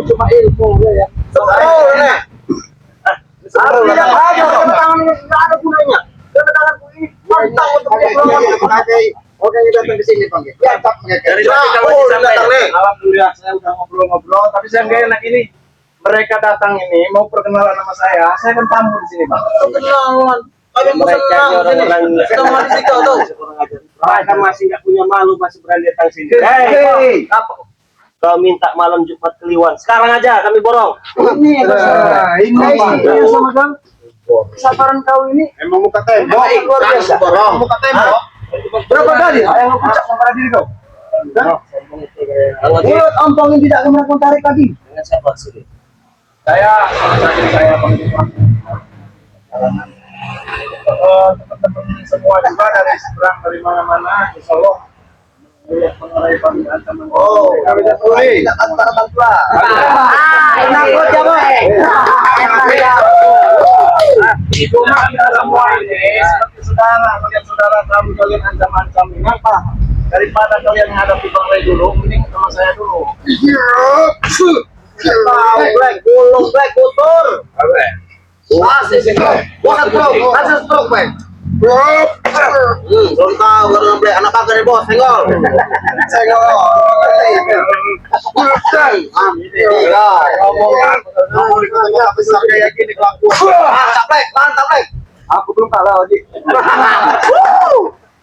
Cuma ilmu ya. Ada gunanya. Tanganku ini mantap untuk oke, datang ke sini, Bang. Ya, dari tadi kalau disampaikan. Alhamdulillah saya udah ngobrol-ngobrol, tapi saya nggak enak ini. Mereka datang ini mau perkenalan sama saya kan tamu di sini, Bang. Perkenalan. Mereka orang-orang teman situ tuh. Mereka masih nggak punya malu, masih berani datang sini. Hei, apa? Kau minta malam Jumat Kliwon. Sekarang aja kami borong. Ini sama Kang. Kesabaran kau ini emang muka tembok. Luar biasa. Muka tembok. Berapa kali yang puncak sama diri kau? Mulut ompong ini tidak akan tarik lagi. Dengan siapa sih? Saya teman-teman semua juga dari seberang dari mana-mana, insya Allah melihat pengerai panggilan teman. Oh, kami tidak boleh. Antara bangsa. Nakut ya boy. Itu mah kita semua ini seperti saudara, melihat saudara kamu kalian ancam-ancam ini apa? Daripada kalian menghadapi pengerai dulu, mending sama saya dulu. Black, gulung black kotor. Asik sih kau. Bukan stroke, Bang. Belum tahu kalau black anak kakak nih bos, senggol. Ngomong dikatanya besar kayak gini kelakuan. Mantap, Black. Aku belum kalah, Odi.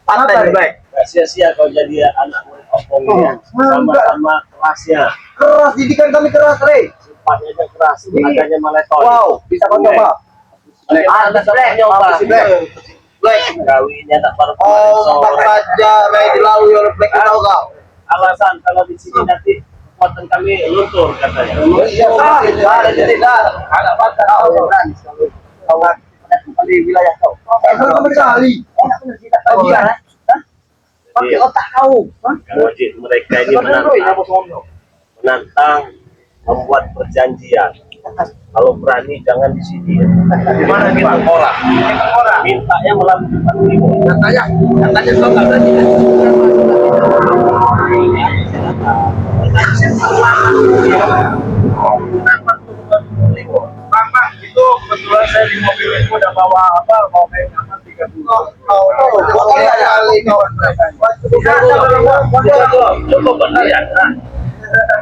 Pantai, Black. Sia-sia kau jadi anak murid opong ya. Sama-sama kerasnya. Keras, didikan kami keras, Rey. Sifatnya aja keras, tenaganya meleton. Wow, bisa kau coba. Black, kawinnya tak baru. Oh, saja Rey dilalui oleh Black tahu kau. Alasan kalau di sini nanti kekuatan kami luntur katanya. Iya, tidak. Ada batas. Kau di wilayah kau. Kamu sekali. Enak benar kita tahu ya. Pakai otak kau. Wajib mereka ini menantang, membuat perjanjian. Kalau berani jangan di sini. Di mana kita orang? Minta yang melakukan ini. Katanya kau nggak berani. Bang, itu kebetulan saya di mobil itu udah bawa apa? Bawa kain aman 30. Cukup benar ya.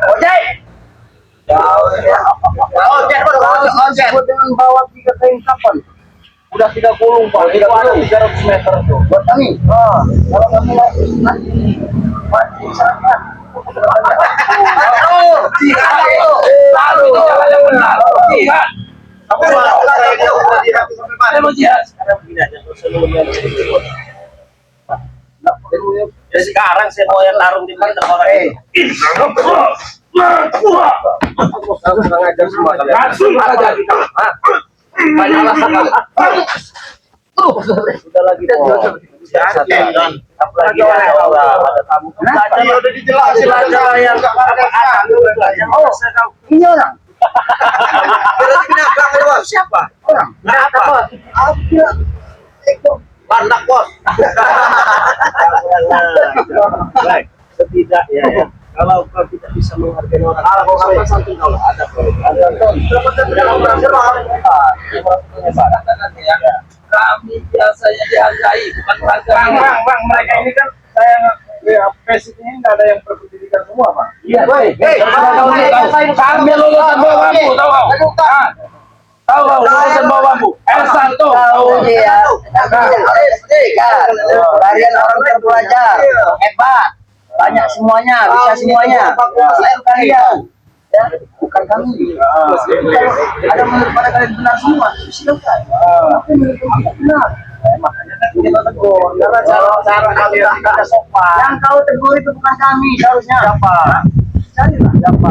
Ojek. Ojek dengan bawa 3 kain kapan? Udah 30, Pak. Itu ada 300 meter tuh. Buat kami. Kalau kami nanti mati sana. Jihad itu. Lalu jalan yang benar. Jihad. Apa saya dia udah jihad sampai mana? Mau jihad. Sekarang begini aja sebelumnya. Ya sekarang saya mau yang tarung di mana orang itu. Langsung aja semua. Langsung aja kita. Banyak alasan. Sudah lagi apalagi ada tamu. Udah dijelasin aja yang ini orang. Berarti kenapa bos? Siapa? Orang. Kenapa? Bandak bos. Baik, setidaknya ya. Kalau kau tidak bisa menghargai orang, kalau apa santun kau ada kami biasanya dihargai, bukan menghargai. Bang, mereka ini kan saya basic ini nggak ada yang berpendidikan semua, Bang. Iya, baik. Kami lulusan bawah bambu, tahu kau? Tahu kau lulusan bawah bambu? S1. Tahu dia. Kalian orang terpelajar, hebat. Banyak semuanya, bisa semuanya. Selain kalian, ya, bukan kami. Ada menurut pada kalian benar semua, silakan. Tapi menurut kami tidak benar. Makanya kita tegur. Karena cara kalian tidak sopan. Yang kau tegur itu bukan kami, seharusnya. Siapa? Carilah siapa.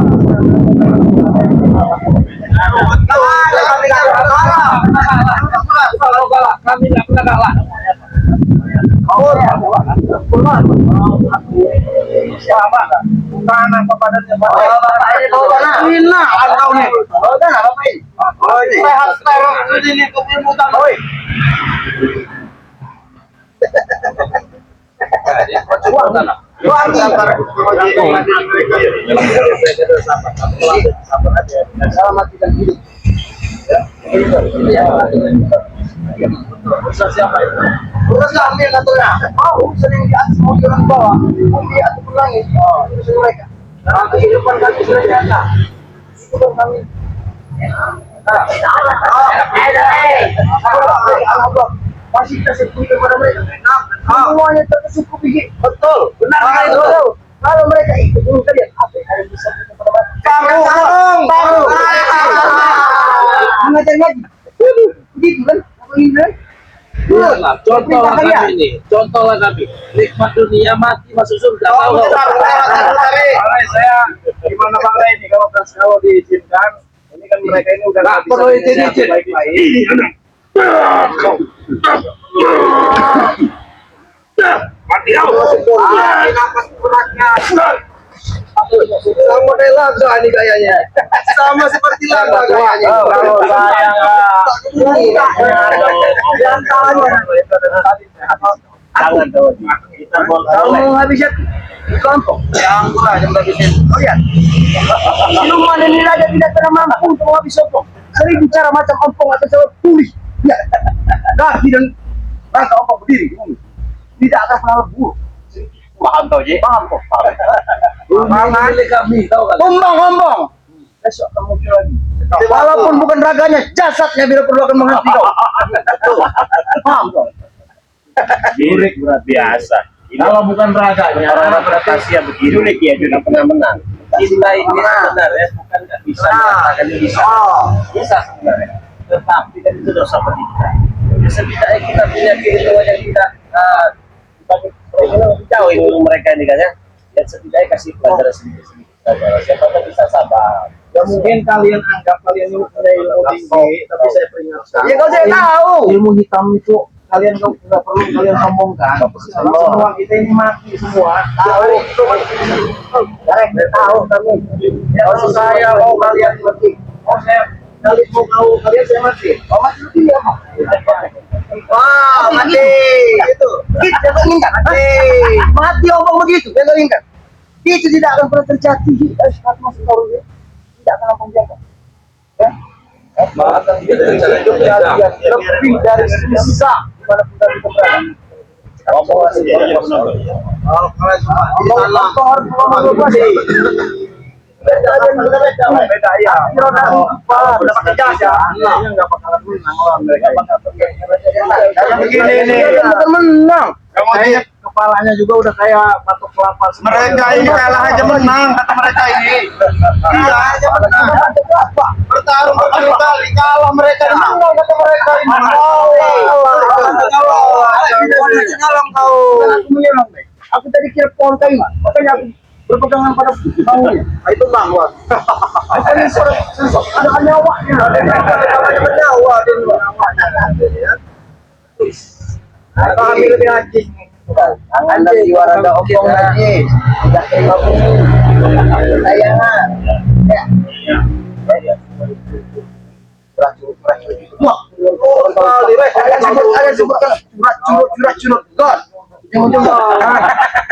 Kami tidak pernah kalah. Siapa? Bukan apa badannya Pak. Ini bawa dana. Ina, kau nih. Bawa dana apa ini? Sehat terus ini kepemudaan. Selamat tidak hidup. Urusan siapa itu? Urusan ambil katanya. Oh, sering di atas mau orang bawah, di atas langit. Oh, urusan mereka. Nah, kehidupan kami sudah nyata. Itu kan kami. Masih kita sebut kepada mereka. Semuanya tercukupi. Betul, benar itu. Kalau mereka ikut dulu kalian, apa yang ada bisa kita kepada mereka? Baru. Mengajar lagi. Begitu kan? Apa ini? Contohlah kami ini, contohlah kami. Nikmat dunia mati masuk surga. Oh, saya gimana Bang Ray ini kalau diizinkan, ini kan mereka ini udah nggak perlu izin. Mati kau. Napas beratnya. Sama kayak Langga nih kayaknya. Sama seperti Langga kayaknya. Kalau saya jangan dong. Kita mau habisnya kelompok. Yang gua yang habisin. Oh ya. Siluman ini aja tidak pernah mampu untuk habis ompong. Sering bicara macam ompong atau jawab pulih. Ya. Kaki dan rangka ompong berdiri. Tidak akan pernah buruk. Paham tau je? Paham kok. milik kami, tahu kan? Ombong. Besok kamu lagi. Walaupun bukan raganya, jasadnya bila perlu akan menghenti kau. Paham kau? Jurik biasa. Kalau bukan raganya, orang berkasih yang begini. Jurik ya, tidak pernah menang. Cinta ini sebenarnya bukan nggak bisa dikatakan bisa. Bisa sebenarnya. Tetapi kan itu dosa pendidikan. Setidaknya kita punya keilmuan yang tidak jauh ilmu mereka ini kan ya. Dan setidaknya kasih pelajaran sedikit-sedikit saja. Siapa tahu bisa sabar. Ya mungkin kalian anggap kalian ini punya ilmu tinggi, tapi saya peringatkan. Ya kau saya tahu. Ilmu hitam itu kalian nggak perlu kalian sombongkan. Semua kita ini mati semua. Tahu. Tahu kami. Ya kalau saya mau kalian mati, kalian mau kalian saya mati. Oh mati itu dia mah. Wah mati. Itu. Kita inginkan. Mati omong begitu. Kita inginkan. Itu tidak akan pernah terjadi. Tidak akan membiarkan. Ya. Maka kita Lebih dari sisa dimanapun kita berada. Menang. Kepalanya juga udah kayak batok kelapa. Mereka ini kalah aja menang, kata mereka ini. Iya aja menang. Bertarung berkali-kali kalah mereka ini menang, kata mereka ini. Nolong kau. Aku tadi kira pohon kayu, makanya aku berpegangan pada baunya. Itu bahwa. Ada nyawanya. Ada nyawa kami lebih haji. Anda juara ada ompong haji. Tidak terima tayangan. Ya. Ada sebutkan curhat. God.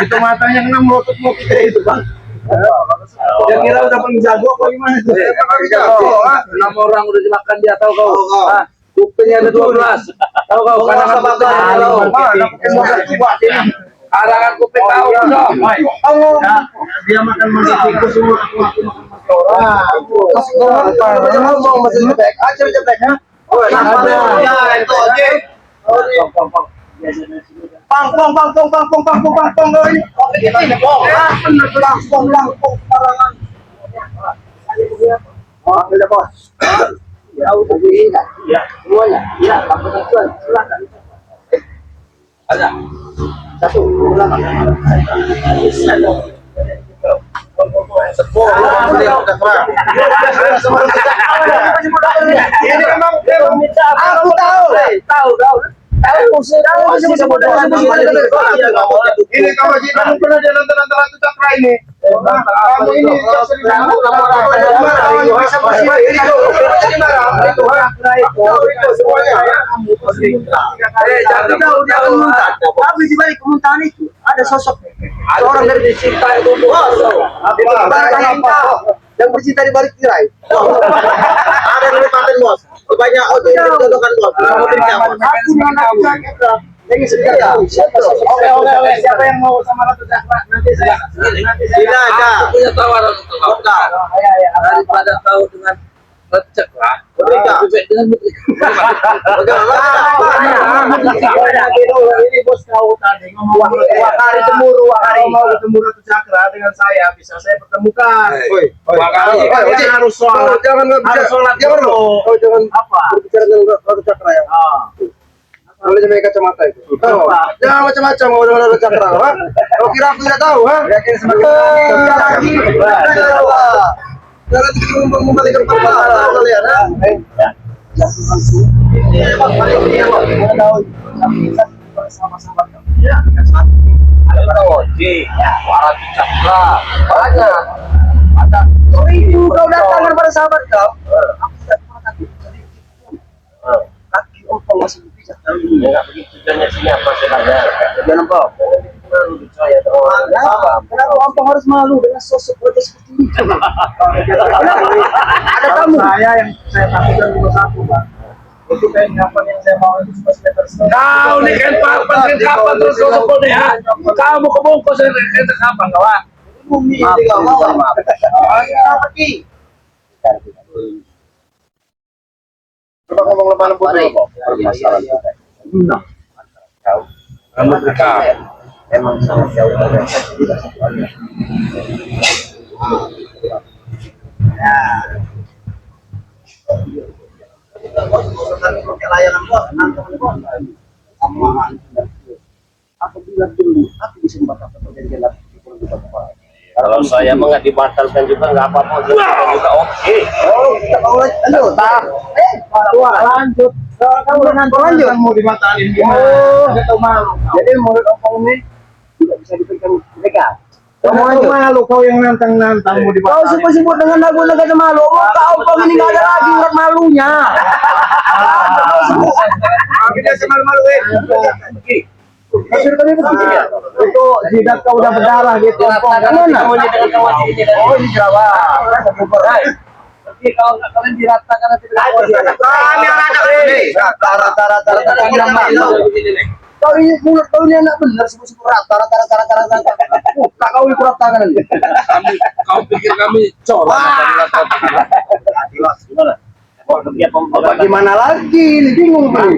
Itu matanya kena melotot mau kita itu bang. Dia kira udah paling jago apa gimana tuh? Enam orang udah dimakan dia, tahu kau? Kupingnya ada 12. Tahu kau? Karangan kuping karangan kuping tahu dong. Dia makan manusia semua. Ngomong masih jebek, ajar jebeknya. Itu aja. Pang parangan. Oh, tidak bos. Ya udah ini enggak? Ya. Semuanya. Ya, silakan. Ada. Satu, ulang. Ini memang aku tahu. Ini kalau kita pernah di antara cakra ini. Kamu ini di balik kemuntahan itu ada sosok seorang dari cinta itu. Yang bercinta di balik tirai. Ada di Paten bos. Banyak jodohkan bos. Ini sebenarnya. Oke. Siapa yang mau sama Ratu Cakra? Nanti saya. Tidak ada. Punya tawaran untuk kamu. Daripada kau dengan recek lah. Dengan Ini bos kau tadi ngomong hari cemburu, hari mau ketemu Ratu Cakra dengan saya bisa saya pertemukan. Makanya harus sholat. Harus sholat dulu. Jangan Apa? berbicara dengan Ratu Cakra ya. Boleh pakai kacamata itu. Jangan macam-macam mau dengan Ratu Cakra. Kau kira aku tidak tahu? Yakin semakin lagi. Jangan membalikan kepala kalian. Sama-sama. Ya, ada Oji, Ratu Cakra, banyak. Ada Itu kau datang pada sahabat kau. Aku tidak pernah takut. Kaki ompong masih bisa. ya nggak begitu jangan sini apa sebenarnya. Jangan kau. Saya Kenapa ompong harus malu dengan sosok wajah seperti ini? Ada tamu. Saya yang saya takutkan cuma satu, Bang. Itu kain kapan yang saya mau itu cuma sekitar setengah. kau nih kan kapan terus kau sepuluh ya. Kau mau kebungkus kereta kapan kawan? Bumi ini kau mau. Apa ki? Coba ngomong lepas putih. Kamu dekat. Emang sangat jauh dari tidak sesuatu. Layanan bos, apabila dulu aku bisa membatalkan perjanjian Kalau saya mah nggak dibatalkan juga nggak apa-apa, dibatalkan juga oke. Oh, kita mau lanjut. Lanjut. Kamu lanjut. Mau dibatalin gimana? Oh. Kita tahu malu. Jadi menurut Opung ini tidak bisa diberikan mereka. Kamu tahu malu kau yang nantang-nantang mau Kau dibatalin. sebut-sebut dengan lagu negara malu. Oh, kau Opung ini nggak ada lagi urat malunya. Kita semalu-malu Maksud kami begitu ya? Itu jidat kau udah berdarah gitu. Mana? Oh, ini Jawa. Tapi kalau nggak kalian diratakan nanti Kami rata. Kau ini mulut kau ini anak benar sebut-sebut rata. Tak kau ikut rata kan nanti. kau pikir kami coba Gimana? Bagaimana lagi? Ini bingung tuh.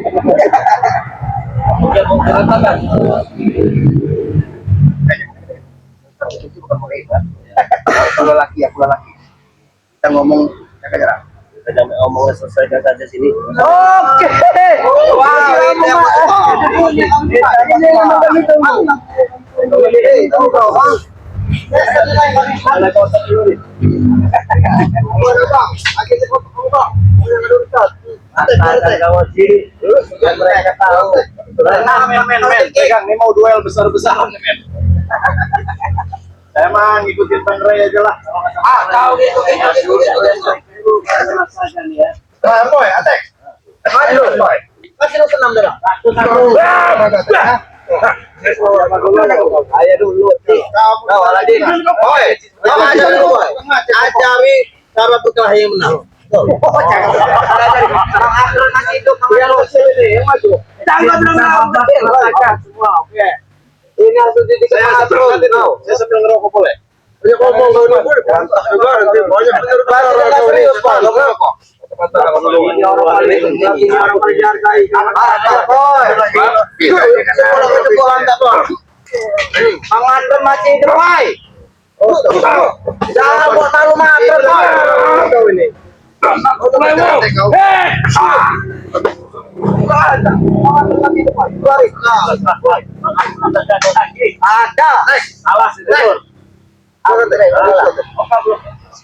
Dia mau diratakan. Itu bukan mereka. Aku lelaki. Kita ngomong jaga-jaga. Kita jangan ngomongnya selesaikan saja sini. Oke. Wah, ini mereka tahu. Pegang, ini mau duel besar-besaran nih, men. Saya mah ngikutin Bang Ray aja lah. kau gitu Boy, atek. Ayo, boy. Kasih lu senam dulu. Ayo dulu. Kau Aladin. Boy, kamu ajar dulu, boy. Ajari cara berkelahi yang benar. Ini harus dididik Saya sambil ngerokok boleh? Ya ngomong kau ini boleh bantah juga nanti banyak bener serius Pak. Ini orang paling ini orang paling dihargai. Bang Adem masih hidup, Boy. Jangan buat taruh mater, Boy. Kau ini. Ada. Awas itu.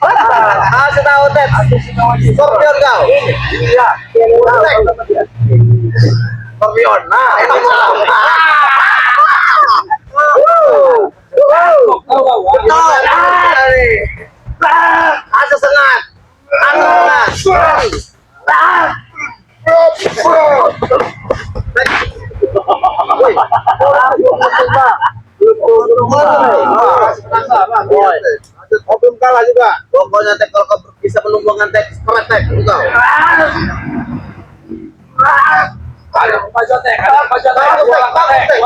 Kasih tahu Ted. Skorpion kau. Iya. Skorpion. Nah, Asa sengat. Belum kalah juga. Pokoknya tek kalau kau bisa menumbangkan tek keren tek engkau. Ada maju tek, ada maju tek, bola tek.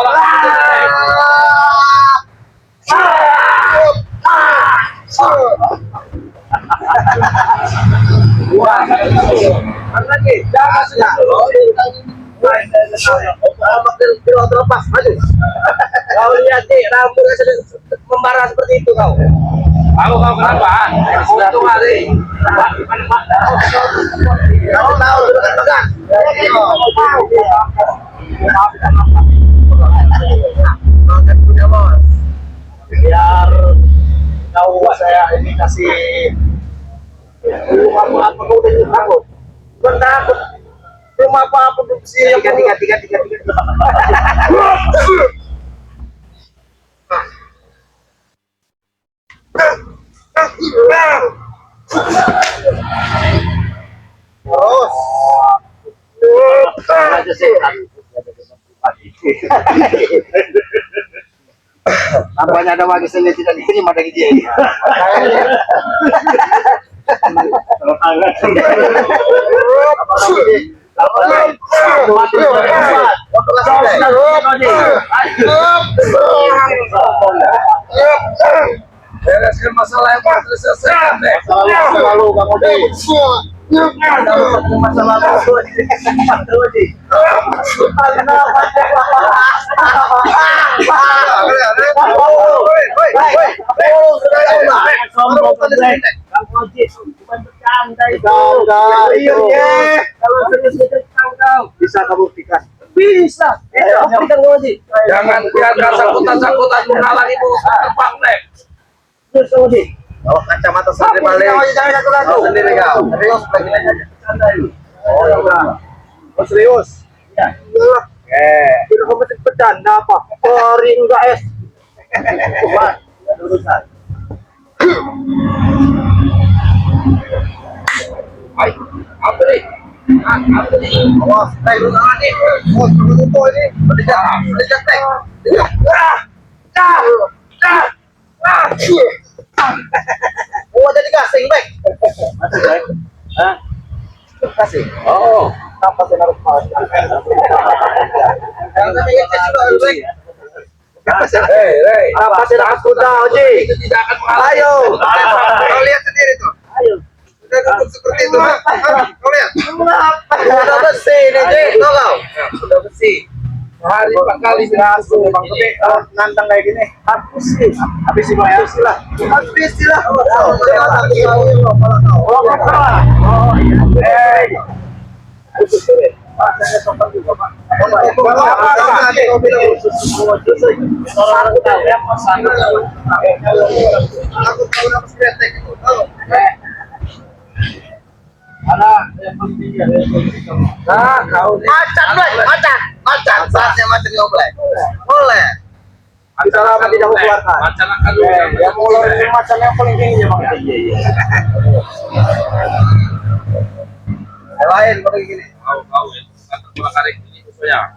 Lagi, jangan sudah. Terlepas, maju. Kau lihat nih, rambutnya sedang membara seperti itu kau. Kau kenapa? Untung hari. Kau tahu sudah pegang. Biar tahu saya ini kasih rumah apa kau udah takut? Bukan takut. Rumah apa produksi yang tiga. Terus aja sih. Nampaknya ada magis yang tidak diterima dari dia. Bereskan masalah yang belum selesai. Lalu Bang Odi. Masalah bisa kamu buktikan. Bisa. Jangan biarkan sakutan-sakutan menghalangimu terbang, Nek. Kalau kacamata sendiri balik. Kau sendiri kau. Serius begini aja. Oh ya udah. Oh serius. Ya. Kita kamu bercanda apa? Kering guys. Coba. Urusan. Hai, apa nih? Apa nih? Awas, teh lu tangan nih. Oh, itu ini. Berdekat teh. Oh, jadi gasing, Bek. Masih, Bek. Hah? Kasih. Oh, Apa sih harus pas? Yang tadi ngecek juga, Bek. Hei. Apa sih harus kuda, Oji? Itu tidak akan mengalami. Ayo. Kau lihat sendiri tuh. Ayo. Sudah duduk seperti itu, ha? Kau lihat. Sudah bersih nih, Ji. Tahu kau? Sudah bersih. Hari 4 kali Langsung Bang, tapi nantang kayak gini habis sih Bang ya. Habis lah. Oh iya. Rasanya sopan juga, Pak. Aku tahu nama kretek itu. Ada yang penting ya. Nah, kau nih. Macan. Saatnya macan ngobrol. Boleh. Bicara apa tidak keluarkan. Macan akan dulu. Yang mulai macan yang paling tinggi ya, Bang. Iya. Lain paling gini. Kau ya. Kata bola karet ini saya.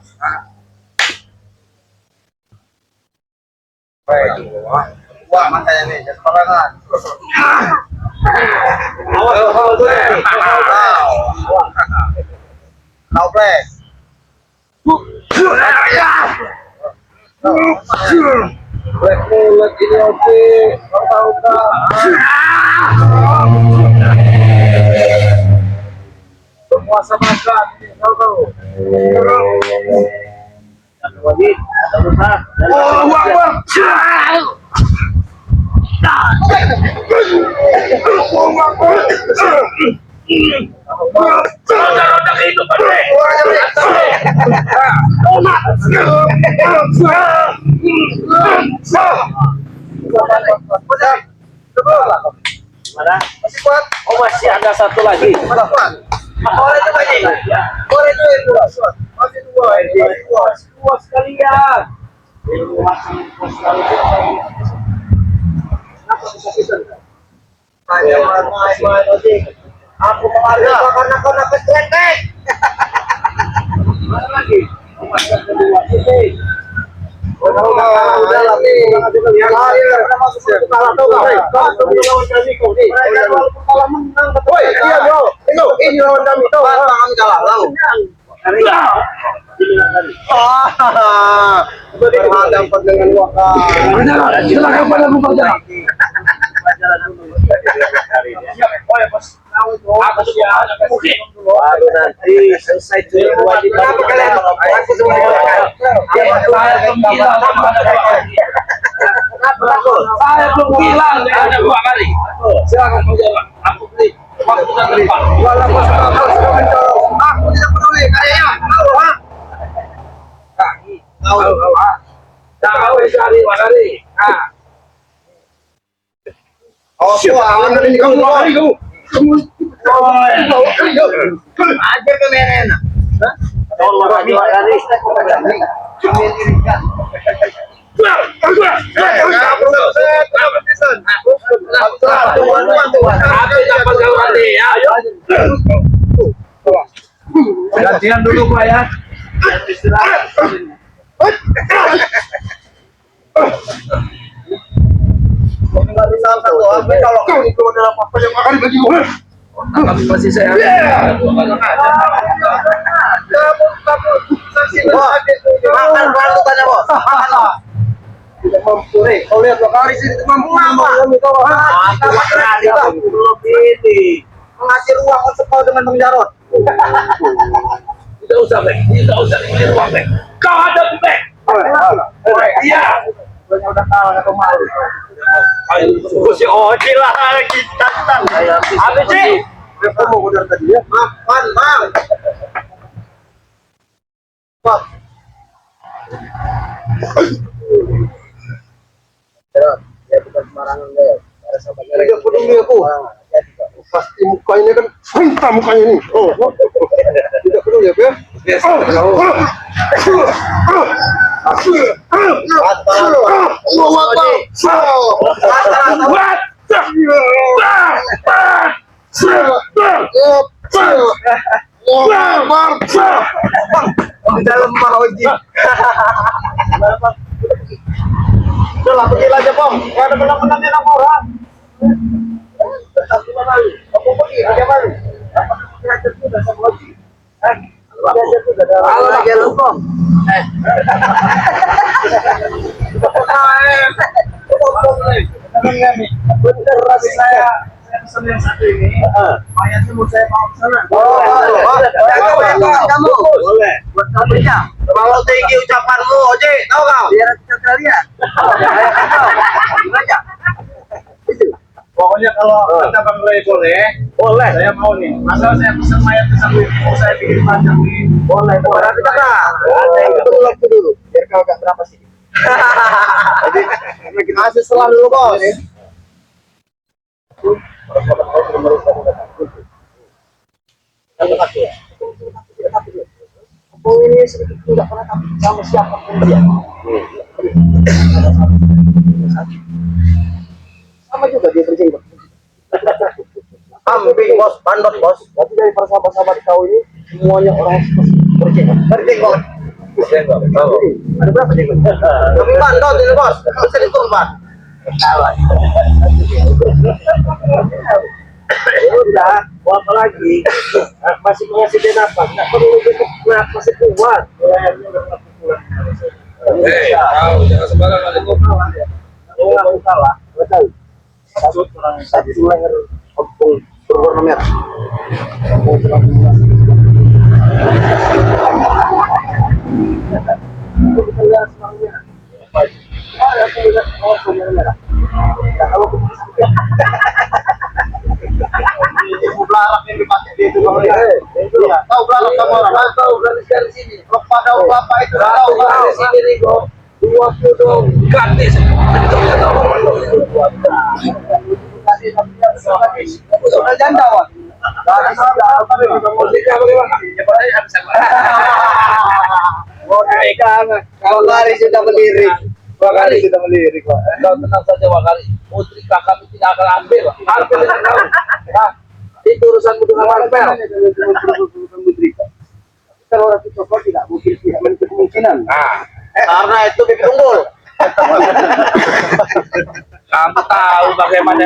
Wah, makanya nih, jangan sembarangan. Kau play. Black mulut ini oke. Kau tahu tak? Penguasa makan, kau tahu. Wajib, Roda kehidupan nih. Mana? Masih kuat? Oh masih ada satu lagi. Masih kuat? Boleh itu lagi? Boleh itu masih dua. Dua sekalian. Main, Ojek. Aku menghargai kau karena kau dapat kretek. Mana lagi? Kedua ini. Udah lah nih. Masuk kalah tuh kau. Lawan kami kau nih. Walaupun kalah menang tetap. Iya bro. Ini lawan kami tuh. Tangan kalah lawan. Berhadapan dengan Wakar. Silakan pada buka jalan. Baru nanti selesai tuh kewajiban. Kenapa kalian? Aku semuanya Saya belum bilang ada 2 kali. Silakan kau jawab. Aku beli waktu dan tempat. walaupun sudah mencolok, aku tidak peduli kayaknya. Tahu sekali 2 kali. Nah, Oh, awan dari kamu. Ajar ke Merena. Gantian dulu Pak ya. Kalau kamu itu adalah papa yang akan bagi gue. kami masih saya. Makan bantu tanya bos. Tidak mampu nih. Kau lihat Wakari sini mampu apa? Mengasih uang sepau dengan Bang Jarod. Tidak usah, Bek. Tidak usah dibeli uang, Bek. Kau ada, Bek. Iya. Udah kalah atau malu. Ayo, si Oji lah kita. Habis sih. Kamu udah tadi ya? Makan, Bang. Pak. Ya bukan sembarangan deh. Tidak peduli aku. Pasti mukanya kan hantam mukanya ini. Oh, tidak peduli aku ya. Dalam Oji. Udah lah, pergi aja, Bang. Gak ada menang-menangnya sama orang. Tetap di mana lu? Kamu pergi, aja baru. Belajar sudah sama Oji. Belajar sudah. Kalau aja lu, Bang. Bener, tapi saya pesan yang satu ini. Mayatnya mau saya bawa ke sana. Kamu. Boleh. Buat kamu ya. Terlalu tinggi ucapanmu, Oji. Tahu kau? Biar kita lihat. Gimana? Pokoknya kalau kata Bang Ray boleh, saya mau nih. Masalah saya pesan mayat ke sana, mau saya bikin panjang nih. Boleh. Nanti kakak. Itu waktu dulu. Biar kau gak berapa sih? Jadi kita kasih setelah dulu bos. Oh ini sedikit tidak pernah takut sama siapapun dia. Sama juga dia berjenggot. Kambing bos, bandot bos. Tapi dari para sahabat-sahabat kau ini semuanya orang berjenggot. Berjenggot. Ada berapa jenggot? Kami bandot ini bos. Bisa diturban. Udah, mau apa lagi? Masih mengasih dia nafas. Nggak perlu bentuk masih kuat. Tahu, jangan sembarangan itu. Kalau aku salah, betul. Satu leher kampung berwarna merah. Kita lihat semuanya. Aku lihat warna merah. Kalau aku belarak yang dipakai dia itu iya, tahu belarak kamu orang tahu berarti dari sini. Kalau pada bapak itu tahu dari sini Rigo 20 dong gratis. Sudah janda wan. Dari musika bagaimana? Kalau lari sudah berdiri. Wakari sudah melirik, Pak. Kau tenang saja, Wakari. Putri kami tidak akan ambil. Ambil dengan kau. Nah, itu urusanmu dengan Warpel. Kalau orang itu tidak mungkin tidak menutup kemungkinan. Karena itu bibit unggul. Kamu tahu bagaimana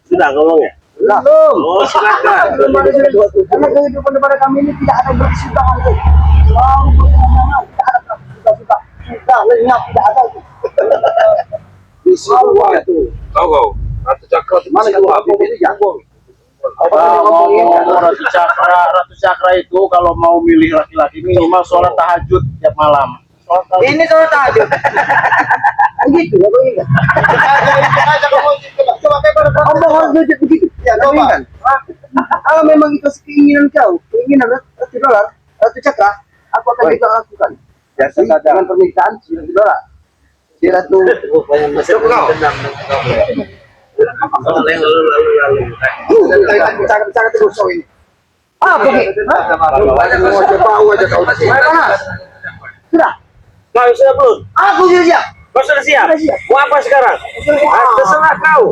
Sudah ngomong ya? Belum. Oh, silakan. Karena kehidupan daripada kami ini tidak ada berkesudahan. Selalu berkesudahan, tidak ada suka-suka. Sudah, lenyap, tidak ada itu. Selalu itu. Tahu kau? Ratu Cakra itu Mana selalu kalau apa aku ini jambul. Ratu Cakra itu kalau mau milih laki-laki minimal sholat tahajud tiap malam. Ini kalau tahajud. Gitu ya, Bang Ingat. Coba kamu harus jujur begitu. Ya, coba. Kalau memang itu keinginan kau, keinginan Ratu Cakra, aku akan juga lakukan. Biasa Dengan permintaan $1 si Ratu. Sangat terus ini. Begitu. Bau aja kau di sini. Sudah. Kau sudah belum? Aku sudah siap. Kau sudah siap? Sudah siap. Mau apa sekarang? Terserah kau.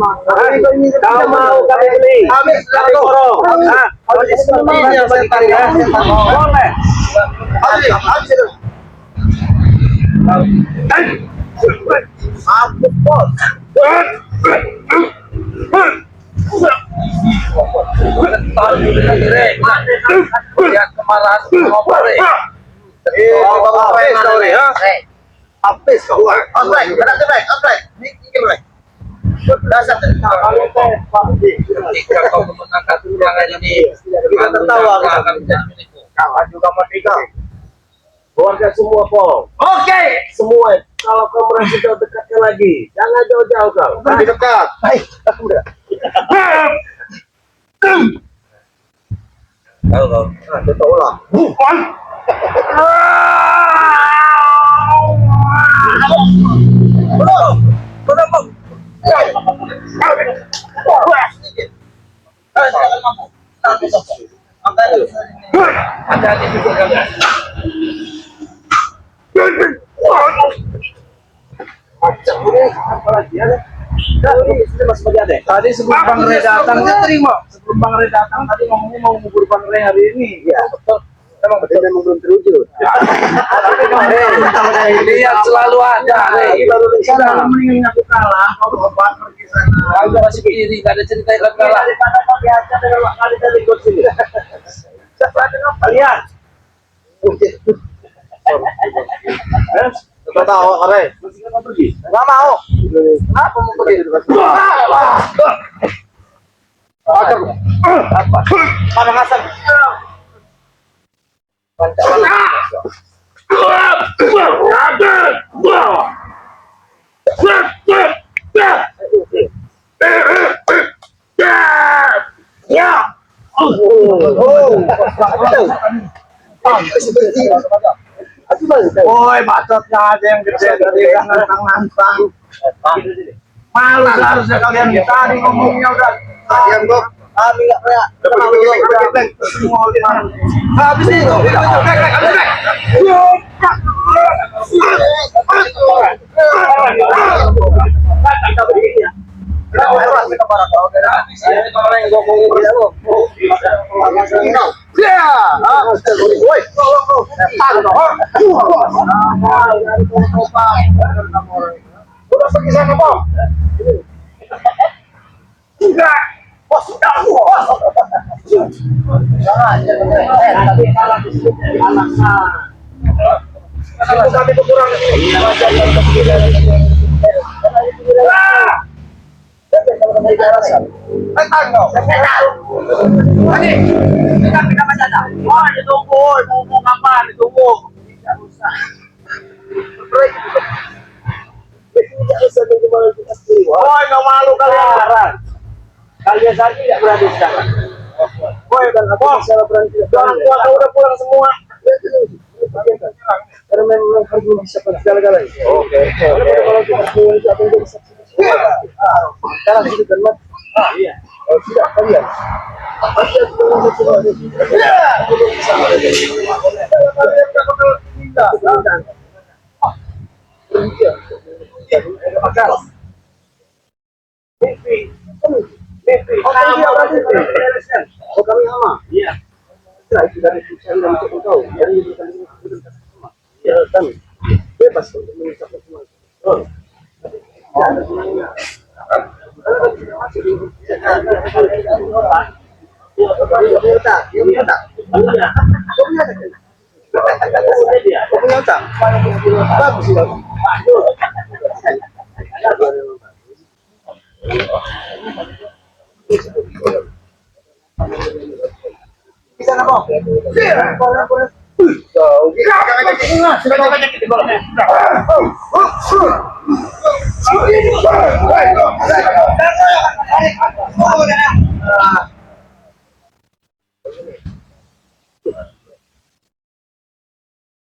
Kau mau kami beli? Kami borong. Kalau seperti ini yang bagi kalian, boleh. Aku bos. lihat kemarahan ngobrol. Habis kau. Ostrek, Ini break. Dasar Ketika kau memenangkan tunjangan ini, kita tertawa. akan menjadi milikmu. Kawan juga merdeka. Keluarga semua, Pol. Oke. Semua. Kalau kau merasa jauh dekatnya lagi, jangan jauh-jauh kau. Lebih dekat. Baik, aku udah. Tahu kau? Kita ulang. Hati-hati juga kalian. Tadi sebelum Bang Re datang, dia terima. Sebelum Bang Re datang tadi ngomongnya mau ngubur Bang Re hari ini. Ya, betul. Memang belum terwujud. Lihat selalu ada. Kalau mendingan aku kalah, kalau Bang pergi sana. Kau masih kiri, gak ada cerita yang kalah. Daripada kau biasa dengan Pak Kali dari ikut sini. Kalian. Kita tahu, Kare. Masih mau pergi? Enggak mau. Kenapa mau pergi? Apa? Pada ngasar. Woi, bacotnya aja yang gede dari nantang-nantang. Malu seharusnya kalian tadi ngomongnya udah. Diam, Bob. Kami enggak pernah. Semua orang. Habis itu. Udah pergi sana, Bang. Enggak. Bos, udah, bos. Jangan, tapi kalah di sini dari anak-anak. Itu kami kekurangan. Ditunggu kapan? Ditunggu. Tidak usah. Tidak usah tunggu malam kita sendiri. Oh, nggak malu kalian. Kalian saja tidak berani sekarang. Woi, bos, saya berani tidak. Orang tua kau udah pulang semua. Karena memang harus bisa segala-galanya. Oke. Kalau kita pulang itu akan jadi saksi. Sekarang itu kan mat. Iya. Oh, tidak kalian. Pasti aku menunggu semua. Iya. Oh, kami sama. Iya. Setelah itu dari susah dan untuk kau. Yang diberikan Ya kan bebas untuk mengucapkan semua. Oh. Bisa na mo? Bisa.